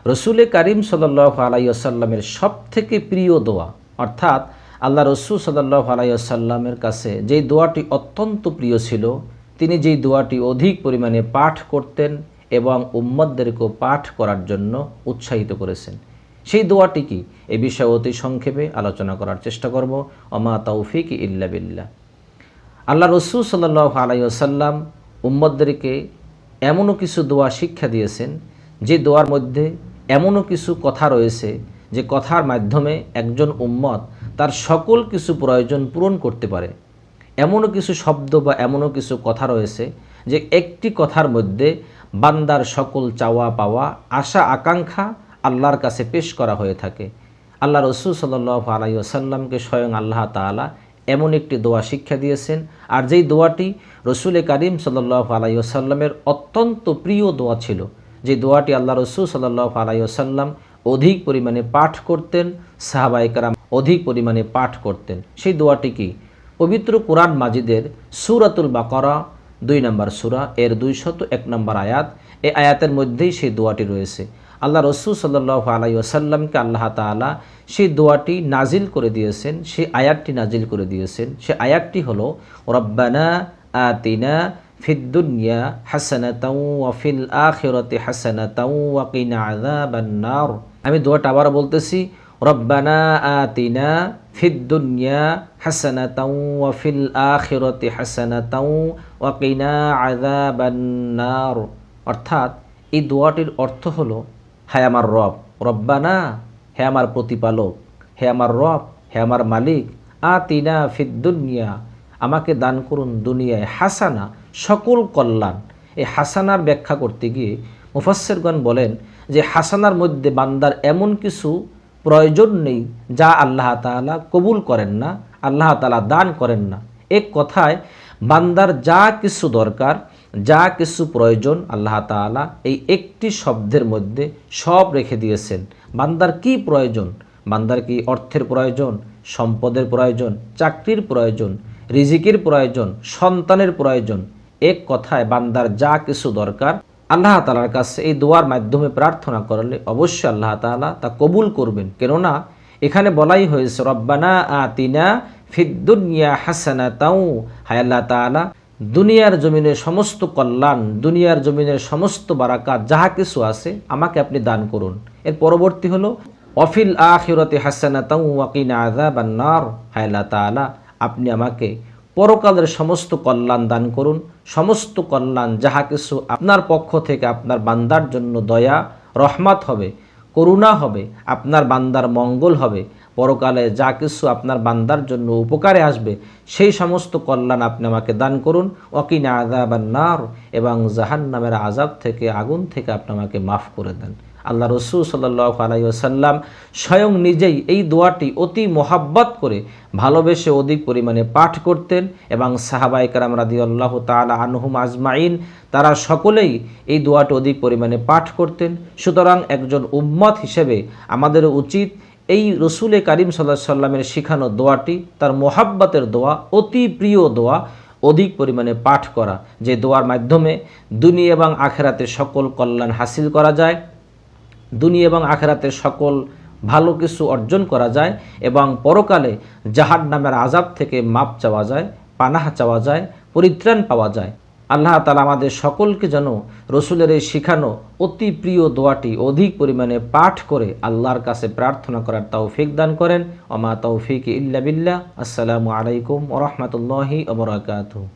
রসুল করিম সাল্লাল্লাহু আলাইহি ওয়াসাল্লামের সবথেকে প্রিয় দোয়া, অর্থাৎ আল্লাহ রসুল সাল্লাল্লাহু আলাইহি ওয়াসাল্লামের কাছে যেই দোয়াটি অত্যন্ত প্রিয় ছিল, তিনি যেই দোয়াটি অধিক পরিমাণে পাঠ করতেন এবং উম্মতদেরকেও পাঠ করার জন্য উৎসাহিত করেছেন, সেই দোয়াটি কি, এ বিষয়ে অতি সংক্ষেপে আলোচনা করার চেষ্টা করব। ওমা তাওফিক ইল্লা বিল্লাহ। আল্লাহ রসুল সাল্লাল্লাহু আলাইহি ওয়াসাল্লাম উম্মতদেরকে এমনও কিছু দোয়া শিক্ষা দিয়েছেন, যে দোয়ার মধ্যে এমনও কিছু কথা রয়েছে যে কথার মাধ্যমে একজন উম্মত তার সকল কিছু প্রয়োজন পূরণ করতে পারে। এমনও কিছু শব্দ বা এমনও কিছু কথা রয়েছে যে একটি কথার মধ্যে বান্দার সকল চাওয়া পাওয়া, আশা আকাঙ্ক্ষা আল্লাহর কাছে পেশ করা হয়ে থাকে। আল্লাহ রসুল সাল্লাল্লাহু আলাইহি ওয়াসাল্লামকে স্বয়ং আল্লাহ তাআলা এমন একটি দোয়া শিক্ষা দিয়েছেন, আর যেই দোয়াটি রসুল করিম সাল্লাল্লাহু আলাইহি ওয়াসাল্লামের অত্যন্ত প্রিয় দোয়া ছিল, যে দোয়াটি আল্লাহ রসুল সাল্লাল্লাহু আলাইহি ওয়াসাল্লাম অধিক পরিমাণে পাঠ করতেন, সাহাবায়ে কেরাম অধিক পরিমাণে পাঠ করতেন। সেই দোয়াটি কি, পবিত্র কোরআন মাজিদের সূরাতুল বাকারা 2 নম্বর সূরা এর 201 নম্বর আয়াত, এই আয়াতের মধ্যেই সেই দোয়াটি রয়েছে। আল্লাহ রসুল সাল্লাল্লাহু আলাইহি ওয়াসাল্লামকে আল্লাহ তাআলা সেই দোয়াটি নাজিল করে দিয়েছেন, সেই আয়াতটি নাজিল করে দিয়েছেন। সেই আয়াতটি হলো রব্বানা আতিনা ফিদ দুনিয়া হাসানাতাও ওয়া ফিল আখিরাতি হাসানাতাও ওয়া কিনা আযাবান নার। আমি দোয়াটা আবার বলতেছি, রব্বানা আতিনা ফিদ দুনিয়া হাসানাতাও ওয়া ফিল আখিরাতি হাসানাতাও ওয়া কিনা আযাবান নার। অর্থাৎ এই দোয়াটির অর্থ হলো, হে আমার রব, রব্বানা, হে আমার প্রতিপালক, হে আমার রব, হে আমার মালিক, আতিনা ফিদ দুনিয়া, আমাকে দান করুন দুনিয়ায় হাসানা, সকল কল্যাণ। এই হাসানার ব্যাখ্যা করতে গিয়ে মুফাসসিরগণ বলেন যে হাসানার মধ্যে বান্দার এমন কিছু প্রয়োজন নেই যা আল্লাহ তাআলা কবুল করেন না, আল্লাহ তাআলা দান করেন না। এক কথায় বান্দার যা কিছু দরকার, যা কিছু প্রয়োজন, আল্লাহ তাআলা এই একটি শব্দের মধ্যে সব রেখে দিয়েছেন। বান্দার কি প্রয়োজন, বান্দার কি অর্থের প্রয়োজন, সম্পদের প্রয়োজন, চাকরির প্রয়োজন, রিজিকের প্রয়োজন, সন্তানের প্রয়োজন, এক কথায় বান্দার যা কিছু দরকার আল্লাহ তাআলার কাছে এই দোয়ার মাধ্যমে প্রার্থনা করলে অবশ্যই আল্লাহ তাআলা তা কবুল করবেন। কেননা এখানে বলাই হয়েছে রব্বানা আতিনা ফিদ দুনিয়া হাসানাতাও, হায় আল্লাহ তাআলা, দুনিয়ার জমিনের সমস্ত কল্যাণ, দুনিয়ার জমিনের সমস্ত বারাকাত যাহা কিছু আছে আমাকে আপনি দান করুন। এর পরবর্তী হলো ওয়াফিল আখিরাতি হাসানাতাও ওয়া কিনা আযাবান নার, হায় আল্লাহ তাআলা, আপনি আমাকে পরকালের সমস্ত কল্যাণ দান করুন। সমস্ত কল্যাণ যাহা কিছু আপনার পক্ষ থেকে আপনার বান্দার জন্য দয়া রহমত হবে, করুণা হবে, আপনার বান্দার মঙ্গল হবে, পরকালে যা কিছু আপনার বান্দার জন্য উপকারে আসবে সেই সমস্ত কল্যাণ আপনি আমাকে দান করুন। ওয়াকিনা আযাবান নার, এবং জাহান্নামের আযাব থেকে, আগুন থেকে আপনি আমাকে মাফ করে দেন। আল্লাহ রসুল সাল্লাল্লাহু আলাইহি ওয়াসাল্লাম স্বয়ং নিজেই এই দোয়াটি অতি মোহাব্বত করে ভালোবেসে অধিক পরিমাণে পাঠ করতেন, এবং সাহাবায়ে কেরাম রাদিয়াল্লাহু তাআলা আনহুম আজমাইন তারা সকলেই এই দোয়াটি অধিক পরিমাণে পাঠ করতেন। সুতরাং একজন উম্মত হিসেবে আমাদের উচিত এই রসুল করিম সাল্লাল্লাহু আলাইহি ওয়াসাল্লামের শিখানো দোয়াটি, তার মোহাব্বতের দোয়া, অতি প্রিয় দোয়া, অধিক পরিমাণে পাঠ করা, যে দোয়ার মাধ্যমে দুনিয়া এবং আখিরাতের সকল কল্যাণ হাসিল করা যায়, দুনিয়া এবং আখিরাতের সকল ভালো কিছু অর্জন করা যায়, এবং পরকালে জাহান্নামের আযাব থেকে মাপ চাওয়া যায়, পানাহ চাওয়া যায়, পরিত্রাণ পাওয়া যায়। আল্লাহ তাআলা আমাদের সকলকে যেন রসুলের এই শিখানো অতি প্রিয় দোয়াটি অধিক পরিমাণে পাঠ করে আল্লাহর কাছে প্রার্থনা করার তৌফিক দান করেন। ওমা তৌফিক ইল্লা বিল্লাহ। আসসালামু আলাইকুম ওয়া রাহমাতুল্লাহি ওয়া বারাকাতুহু।